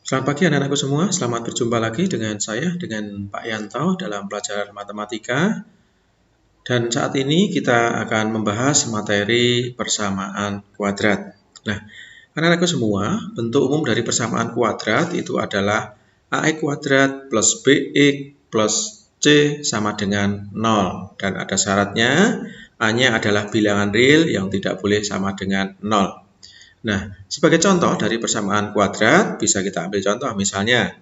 Selamat pagi anak-anakku semua, selamat berjumpa lagi dengan saya, dengan Pak Yanto dalam pelajaran matematika. Dan saat ini kita akan membahas materi persamaan kuadrat. Nah, anak-anakku semua, bentuk umum dari persamaan kuadrat itu adalah AX kuadrat plus BX plus C sama dengan 0. Dan ada syaratnya, A-nya adalah bilangan real yang tidak boleh sama dengan 0. Nah, sebagai contoh dari persamaan kuadrat, bisa kita ambil contoh misalnya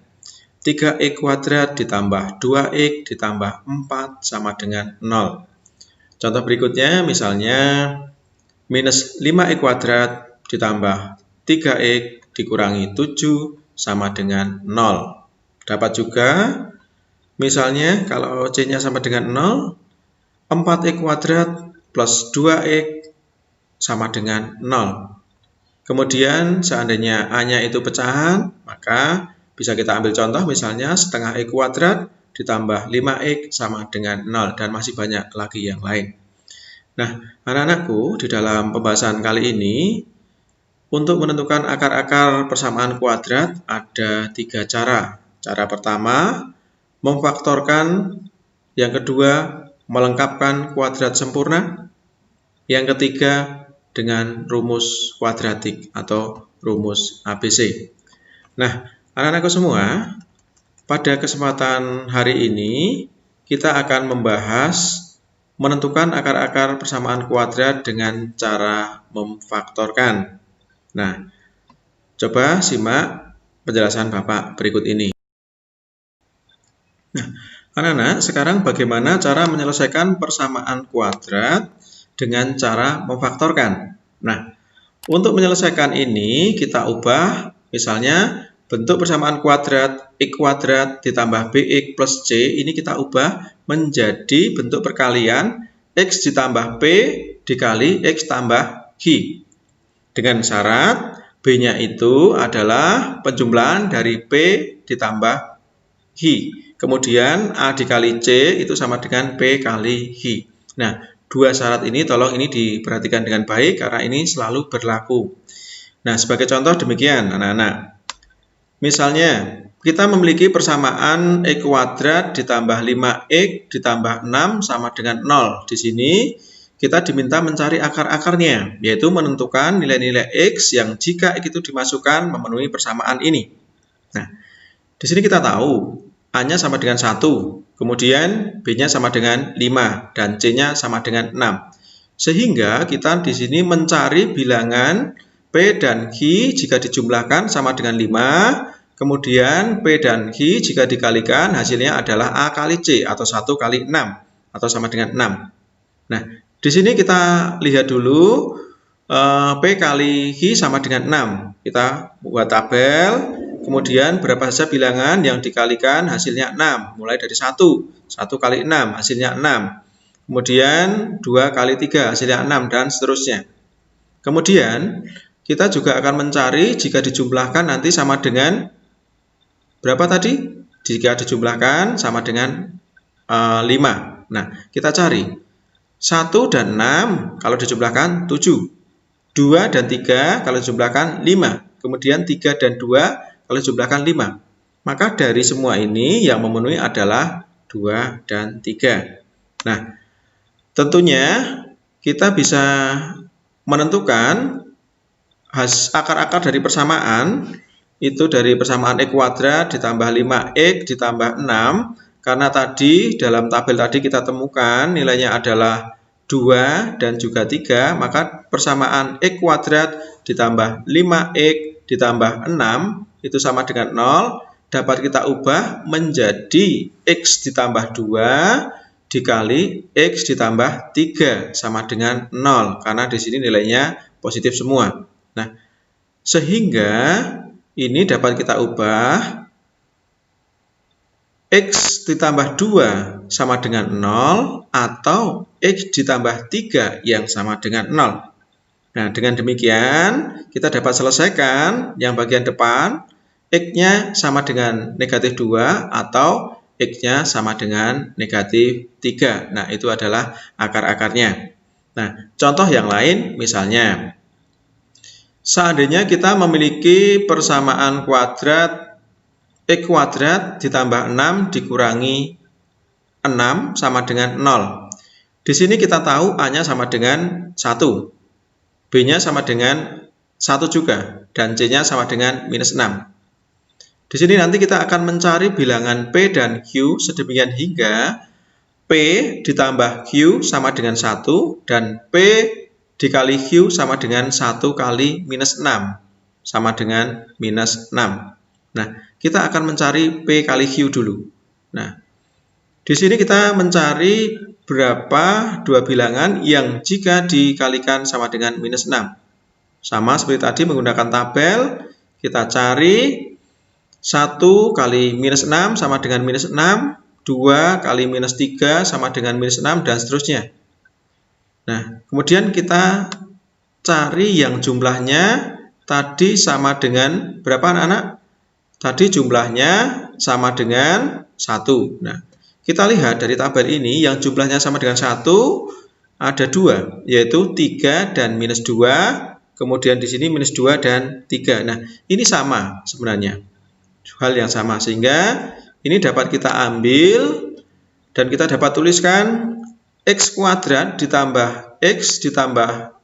3x kuadrat ditambah 2x ditambah 4 sama dengan 0. Contoh berikutnya misalnya minus 5x kuadrat ditambah 3x dikurangi 7 sama dengan 0. Dapat juga misalnya kalau C-nya sama dengan 0, 4x kuadrat plus 2x sama dengan 0. Kemudian seandainya A-nya itu pecahan, maka bisa kita ambil contoh misalnya setengah X kuadrat ditambah 5X sama dengan 0, dan masih banyak lagi yang lain. Nah, anak-anakku, di dalam pembahasan kali ini, untuk menentukan akar-akar persamaan kuadrat ada 3 cara. Cara pertama, memfaktorkan. Yang kedua, melengkapkan kuadrat sempurna. Yang ketiga, dengan rumus kuadratik atau rumus ABC. Nah, anak-anakku semua, pada kesempatan hari ini kita akan membahas menentukan akar-akar persamaan kuadrat dengan cara memfaktorkan. Nah, coba simak penjelasan Bapak berikut ini. Nah, anak-anak, sekarang bagaimana cara menyelesaikan persamaan kuadrat dengan cara memfaktorkan? Nah, untuk menyelesaikan ini kita ubah, misalnya bentuk persamaan kuadrat X kuadrat ditambah BX plus C, ini kita ubah menjadi bentuk perkalian X ditambah P dikali X tambah Q. Dengan syarat B-nya itu adalah penjumlahan dari P ditambah Q. Kemudian A dikali C itu sama dengan P kali Q. Nah, dua syarat ini tolong ini diperhatikan dengan baik karena ini selalu berlaku. Nah, sebagai contoh demikian anak-anak. Misalnya, kita memiliki persamaan X kuadrat ditambah 5X ditambah 6 sama dengan 0. Di sini kita diminta mencari akar-akarnya, yaitu menentukan nilai-nilai X yang jika X itu dimasukkan memenuhi persamaan ini. Nah, di sini kita tahu A-nya sama dengan 1, kemudian B-nya sama dengan 5, dan C-nya sama dengan 6. Sehingga kita di sini mencari bilangan P dan Q jika dijumlahkan sama dengan 5, kemudian P dan Q jika dikalikan hasilnya adalah A kali C atau 1 kali 6 atau sama dengan 6. Nah, di sini kita lihat dulu P kali Q sama dengan 6. Kita buat tabel. Kemudian berapa saja bilangan yang dikalikan hasilnya 6. Mulai dari 1. 1 kali 6 hasilnya 6. Kemudian 2 kali 3 hasilnya 6 dan seterusnya. Kemudian kita juga akan mencari jika dijumlahkan nanti sama dengan berapa tadi? Jika dijumlahkan sama dengan 5. Nah, kita cari 1 dan 6 kalau dijumlahkan 7. 2 dan 3 kalau dijumlahkan 5. Kemudian 3 dan 2 kalau dijumlahkan 5. Maka dari semua ini yang memenuhi adalah 2 dan 3. Nah, tentunya kita bisa menentukan akar-akar dari persamaan, itu dari persamaan X kuadrat ditambah 5X ditambah 6. Karena tadi dalam tabel tadi kita temukan nilainya adalah 2 dan juga 3, maka persamaan X kuadrat ditambah 5X ditambah 6 itu sama dengan 0, dapat kita ubah menjadi X ditambah 2 dikali X ditambah 3 sama dengan 0, karena di sini nilainya positif semua. Nah, sehingga ini dapat kita ubah X ditambah 2 sama dengan 0 atau X ditambah 3 yang sama dengan 0. Nah, dengan demikian kita dapat selesaikan yang bagian depan, X-nya sama dengan negatif 2 atau X-nya sama dengan negatif 3. Nah, itu adalah akar-akarnya. Nah, contoh yang lain misalnya, seandainya kita memiliki persamaan kuadrat X kuadrat ditambah 6 dikurangi 6 sama dengan 0. Di sini kita tahu A-nya sama dengan 1. B-nya sama dengan 1 juga. Dan C-nya sama dengan minus 6. Di sini nanti kita akan mencari bilangan P dan Q sedemikian hingga P ditambah Q sama dengan 1 dan P dikali Q sama dengan 1 kali minus 6 sama dengan minus 6. Nah, kita akan mencari P kali Q dulu. Nah, di sini kita mencari berapa dua bilangan yang jika dikalikan sama dengan minus 6. Sama seperti tadi menggunakan tabel, kita cari 1 kali minus 6 sama dengan minus 6, 2 kali minus 3 sama dengan minus 6, dan seterusnya. Nah, kemudian kita cari yang jumlahnya tadi sama dengan berapa anak-anak? Tadi jumlahnya sama dengan 1. Nah, kita lihat dari tabel ini yang jumlahnya sama dengan 1 ada 2, yaitu 3 dan minus 2. Kemudian di sini minus 2 dan 3. Nah, ini sama sebenarnya. Hal yang sama. Sehingga ini dapat kita ambil dan kita dapat tuliskan X kuadrat ditambah X ditambah,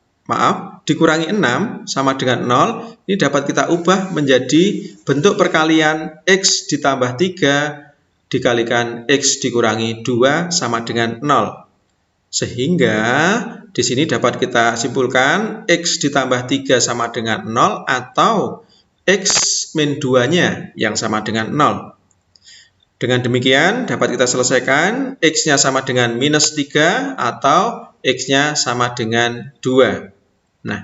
dikurangi 6 sama dengan 0. Ini dapat kita ubah menjadi bentuk perkalian X ditambah 3 dikalikan X dikurangi 2 sama dengan 0. Sehingga di sini dapat kita simpulkan X ditambah 3 sama dengan 0 atau X min 2-nya yang sama dengan 0. Dengan demikian dapat kita selesaikan X-nya sama dengan minus 3 atau X-nya sama dengan 2. Nah,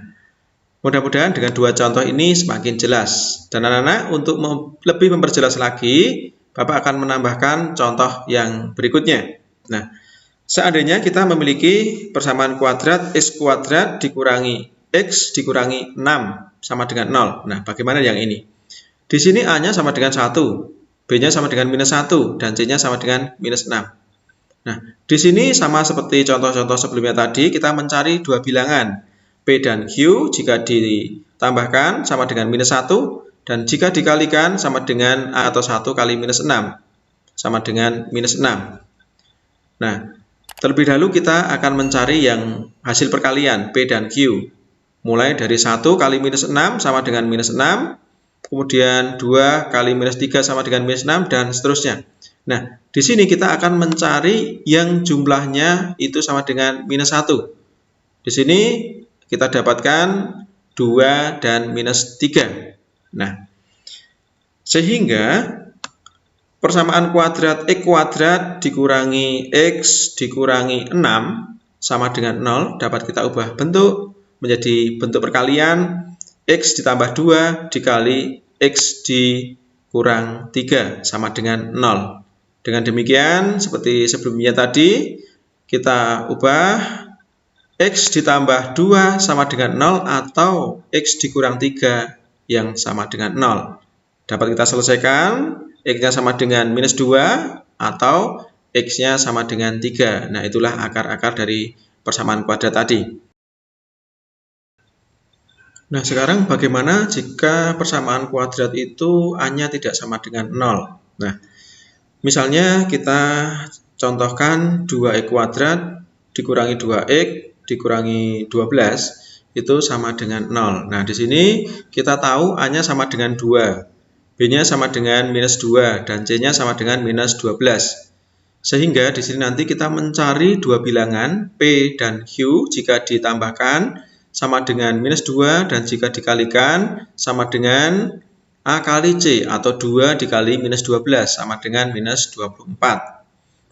mudah-mudahan dengan dua contoh ini semakin jelas. Dan anak-anak, untuk lebih memperjelas lagi, Bapak akan menambahkan contoh yang berikutnya. Nah, seandainya kita memiliki persamaan kuadrat X kuadrat dikurangi X dikurangi 6 sama dengan 0. Nah, bagaimana yang ini? Di sini A-nya sama dengan 1, B-nya sama dengan minus 1, dan C-nya sama dengan minus 6. Nah, di sini sama seperti contoh-contoh sebelumnya tadi, kita mencari dua bilangan P dan Q jika ditambahkan sama dengan minus 1, dan jika dikalikan sama dengan A atau 1 kali minus 6, sama dengan minus 6. Nah, terlebih dahulu kita akan mencari yang hasil perkalian P dan Q. Mulai dari 1 kali minus 6 sama dengan minus 6, kemudian 2 kali minus 3 sama dengan minus 6, dan seterusnya. Nah, di sini kita akan mencari yang jumlahnya itu sama dengan minus 1. Di sini kita dapatkan 2 dan minus 3. Nah, sehingga persamaan kuadrat X kuadrat dikurangi X dikurangi 6 sama dengan 0 dapat kita ubah bentuk menjadi bentuk perkalian X ditambah 2 dikali X dikurang 3 sama dengan 0. Dengan demikian, seperti sebelumnya tadi, kita ubah X ditambah 2 sama dengan 0 atau X dikurang 3 yang sama dengan 0. Dapat kita selesaikan, X-nya sama dengan minus 2 atau X-nya sama dengan 3. Nah, itulah akar-akar dari persamaan kuadrat tadi. Nah, sekarang bagaimana jika persamaan kuadrat itu A-nya tidak sama dengan 0? Nah, misalnya kita contohkan 2X kuadrat dikurangi 2X dikurangi 12 itu sama dengan 0. Nah, di sini kita tahu A-nya sama dengan 2, B-nya sama dengan minus 2, dan C-nya sama dengan minus 12. Sehingga di sini nanti kita mencari dua bilangan P dan Q jika ditambahkan sama dengan minus 2 dan jika dikalikan sama dengan A kali C atau 2 dikali minus 12 sama dengan minus 24.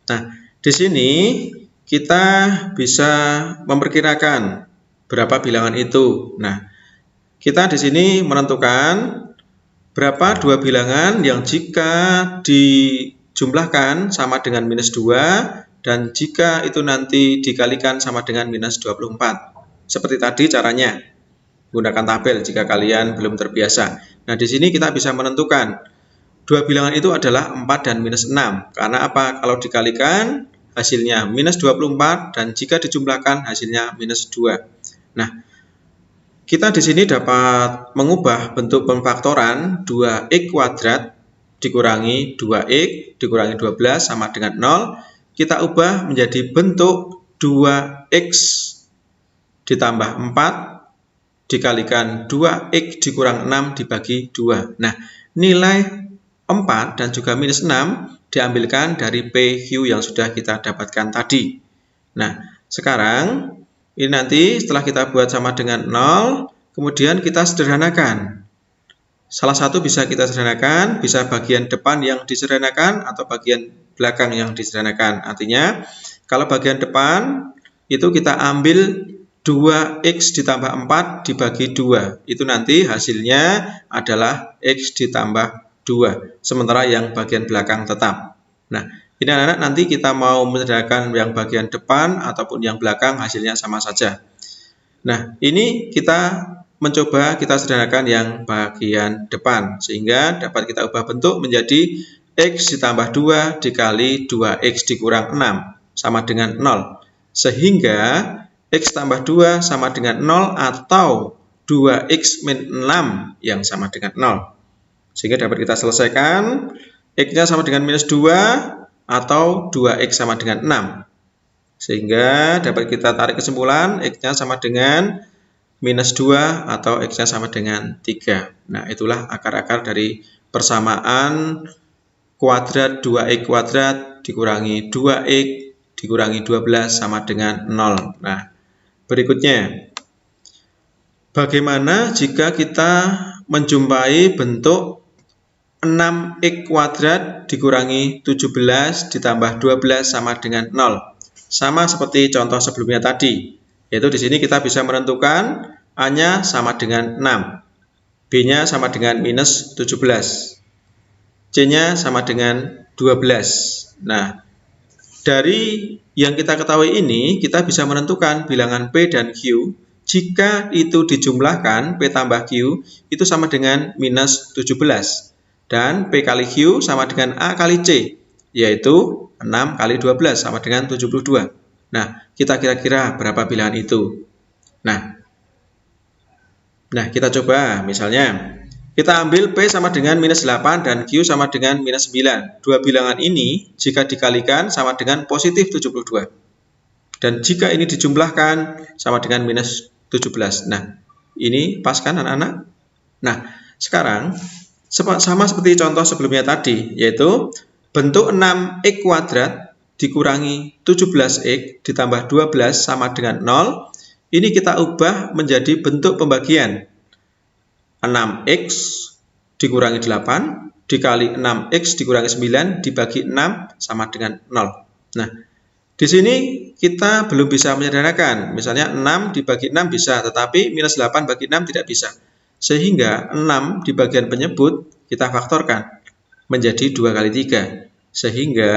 Nah, di sini kita bisa memperkirakan berapa bilangan itu. Nah, kita di sini menentukan berapa dua bilangan yang jika dijumlahkan sama dengan minus 2 dan jika itu nanti dikalikan sama dengan minus 24. Seperti tadi caranya, gunakan tabel jika kalian belum terbiasa. Nah, di sini kita bisa menentukan dua bilangan itu adalah 4 dan minus 6. Karena apa? Kalau dikalikan hasilnya minus 24 dan jika dijumlahkan hasilnya minus 2. Nah, kita di sini dapat mengubah bentuk pemfaktoran 2X kuadrat dikurangi 2X dikurangi 12 sama dengan 0. Kita ubah menjadi bentuk 2X ditambah 4 dikalikan 2X dikurang 6 dibagi 2. Nah, nilai 4 dan juga minus 6 diambilkan dari PQ yang sudah kita dapatkan tadi. Nah, sekarang ini nanti setelah kita buat sama dengan 0, kemudian kita sederhanakan. Salah satu bisa kita sederhanakan, bisa bagian depan yang disederhanakan atau bagian belakang yang disederhanakan. Artinya, kalau bagian depan itu kita ambil 2X ditambah 4 dibagi 2. Itu nanti hasilnya adalah X ditambah 2. Sementara yang bagian belakang tetap. Nah, ini anak-anak nanti kita mau menyederhanakan yang bagian depan ataupun yang belakang hasilnya sama saja. Nah, ini kita mencoba kita sederhanakan yang bagian depan. Sehingga dapat kita ubah bentuk menjadi X ditambah 2 dikali 2X dikurang 6 sama dengan 0. Sehingga X tambah 2 sama dengan 0 atau 2X min 6 yang sama dengan 0. Sehingga dapat kita selesaikan X-nya sama dengan minus 2 atau 2X sama dengan 6. Sehingga dapat kita tarik kesimpulan X-nya sama dengan minus 2 atau X-nya sama dengan 3. Nah, itulah akar-akar dari persamaan kuadrat 2X kuadrat dikurangi 2X dikurangi 12 sama dengan 0. Nah, berikutnya, bagaimana jika kita menjumpai bentuk 6X kuadrat dikurangi 17 ditambah 12 sama dengan 0. Sama seperti contoh sebelumnya tadi. Yaitu di sini kita bisa menentukan A-nya sama dengan 6. B-nya sama dengan minus 17. C-nya sama dengan 12. Nah, dari yang kita ketahui ini, kita bisa menentukan bilangan P dan Q. Jika itu dijumlahkan, P tambah Q, itu sama dengan minus 17. Dan P kali Q sama dengan A kali C, yaitu 6 kali 12 sama dengan 72. Nah, kita kira-kira berapa bilangan itu? Nah, kita coba misalnya, kita ambil P sama dengan minus 8 dan Q sama dengan minus 9. Dua bilangan ini jika dikalikan sama dengan positif 72. Dan jika ini dijumlahkan sama dengan minus 17. Nah, ini pas kan anak-anak? Nah, sekarang sama seperti contoh sebelumnya tadi, yaitu bentuk 6X kuadrat dikurangi 17X ditambah 12 sama dengan 0. Ini kita ubah menjadi bentuk pembagian. 6X dikurangi 8 dikali 6X dikurangi 9 dibagi 6 sama dengan 0. Nah, di sini kita belum bisa menyederhanakan. Misalnya 6 dibagi 6 bisa, tetapi minus 8 bagi 6 tidak bisa. Sehingga 6 di bagian penyebut kita faktorkan menjadi 2 kali 3. Sehingga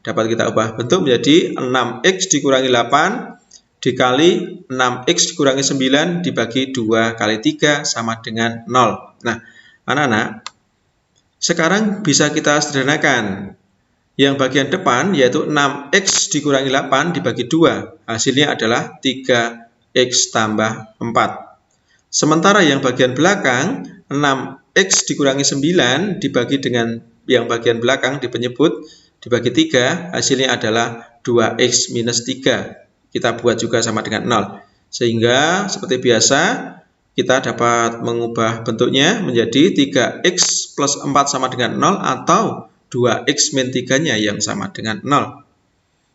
dapat kita ubah bentuk menjadi 6X dikurangi 8 dikali 6X dikurangi 9 dibagi 2 kali 3 sama dengan 0. Nah, anak-anak, sekarang bisa kita sederhanakan. Yang bagian depan yaitu 6X dikurangi 8 dibagi 2. Hasilnya adalah 3X tambah 4. Sementara yang bagian belakang, 6X dikurangi 9 dibagi dengan yang bagian belakang di penyebut dibagi 3, hasilnya adalah 2X minus 3. Kita buat juga sama dengan 0. Sehingga seperti biasa, kita dapat mengubah bentuknya menjadi 3X plus 4 sama dengan 0 atau 2X min 3-nya yang sama dengan 0.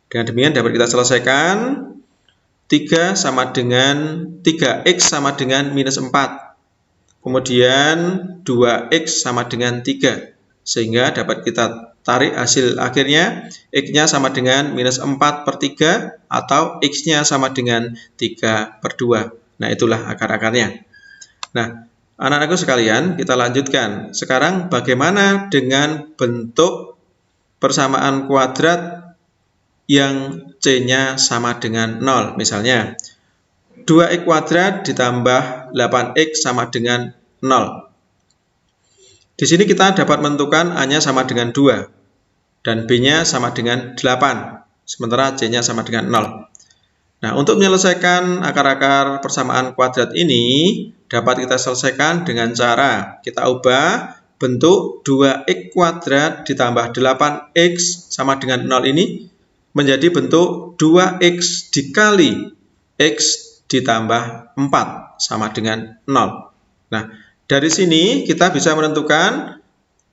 Dengan demikian dapat kita selesaikan 3 sama dengan 3X sama dengan minus 4. Kemudian 2X sama dengan 3. Sehingga dapat kita tarik hasil akhirnya X-nya sama dengan minus 4 per 3 atau X-nya sama dengan 3 per 2. Nah, itulah akar-akarnya. Nah, anak-anakku sekalian, kita lanjutkan. Sekarang bagaimana dengan bentuk persamaan kuadrat yang C-nya sama dengan 0. Misalnya, 2X kuadrat ditambah 8X sama dengan 0. Di sini kita dapat menentukan A-nya sama dengan 2. Dan B-nya sama dengan 8. Sementara C-nya sama dengan 0. Nah, untuk menyelesaikan akar-akar persamaan kuadrat ini, dapat kita selesaikan dengan cara kita ubah bentuk 2x kuadrat ditambah 8x sama dengan 0 ini menjadi bentuk 2x dikali x ditambah 4 sama dengan 0. Nah, dari sini kita bisa menentukan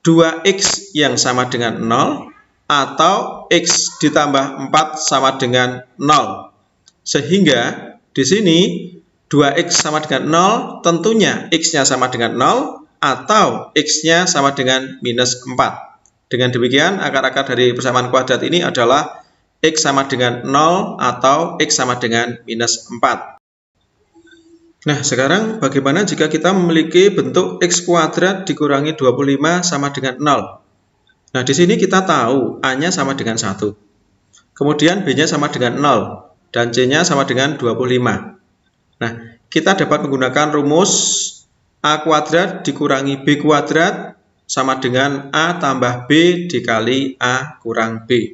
2x yang sama dengan 0 atau x ditambah 4 sama dengan 0. Sehingga di sini 2x sama dengan 0, tentunya x-nya sama dengan 0 atau x-nya sama dengan minus 4. Dengan demikian, akar-akar dari persamaan kuadrat ini adalah x sama dengan 0 atau x sama dengan minus 4. Nah, sekarang bagaimana jika kita memiliki bentuk x kuadrat dikurangi 25 sama dengan 0? Nah, di sini kita tahu a-nya sama dengan 1. Kemudian b-nya sama dengan 0 dan c-nya sama dengan 25. Nah, kita dapat menggunakan rumus a kuadrat dikurangi b kuadrat sama dengan a tambah b dikali a kurang b.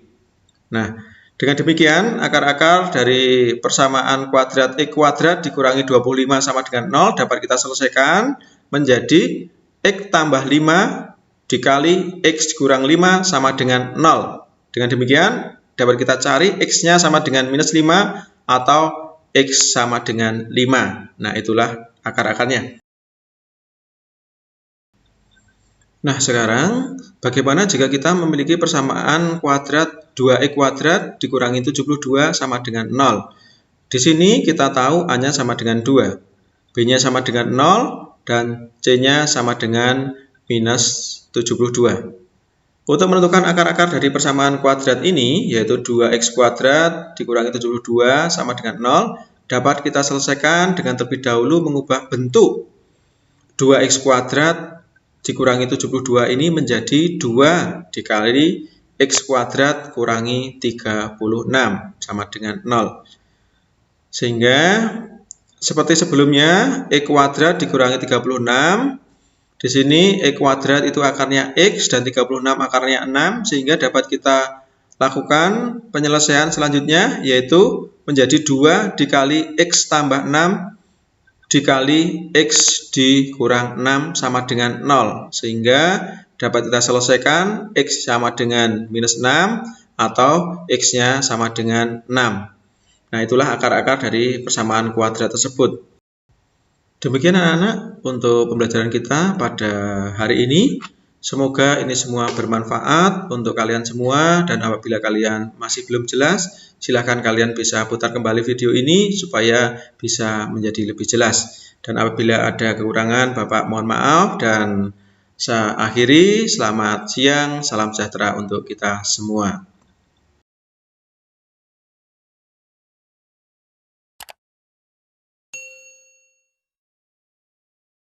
Nah, dengan demikian akar-akar dari persamaan kuadrat x kuadrat dikurangi 25 sama dengan 0 dapat kita selesaikan menjadi x tambah 5 dikali x kurang 5 sama dengan 0. Dengan demikian dapat kita cari x-nya sama dengan minus 5 atau x sama dengan 5. Nah, itulah akar-akarnya. Nah, sekarang bagaimana jika kita memiliki persamaan kuadrat 2x kuadrat dikurangi 72 sama dengan 0? Di sini kita tahu a-nya sama dengan 2, b-nya sama dengan 0, dan c-nya sama dengan minus 72. Untuk menentukan akar-akar dari persamaan kuadrat ini, yaitu 2x kuadrat dikurangi 72 sama dengan 0, dapat kita selesaikan dengan terlebih dahulu mengubah bentuk 2x kuadrat dikurangi 72 ini menjadi 2 dikali x kuadrat kurangi 36 sama dengan 0. Sehingga seperti sebelumnya, x kuadrat dikurangi 36. Di sini x kuadrat itu akarnya x dan 36 akarnya 6, sehingga dapat kita lakukan penyelesaian selanjutnya, yaitu menjadi 2 dikali x tambah 6 dikali x dikurang 6 sama dengan 0. Sehingga dapat kita selesaikan x sama dengan minus 6 atau x-nya sama dengan 6. Nah, itulah akar-akar dari persamaan kuadrat tersebut. Demikian anak-anak untuk pembelajaran kita pada hari ini. Semoga ini semua bermanfaat untuk kalian semua, dan apabila kalian masih belum jelas, silakan kalian bisa putar kembali video ini supaya bisa menjadi lebih jelas. Dan apabila ada kekurangan, Bapak mohon maaf, dan saya akhiri. Selamat siang, salam sejahtera untuk kita semua.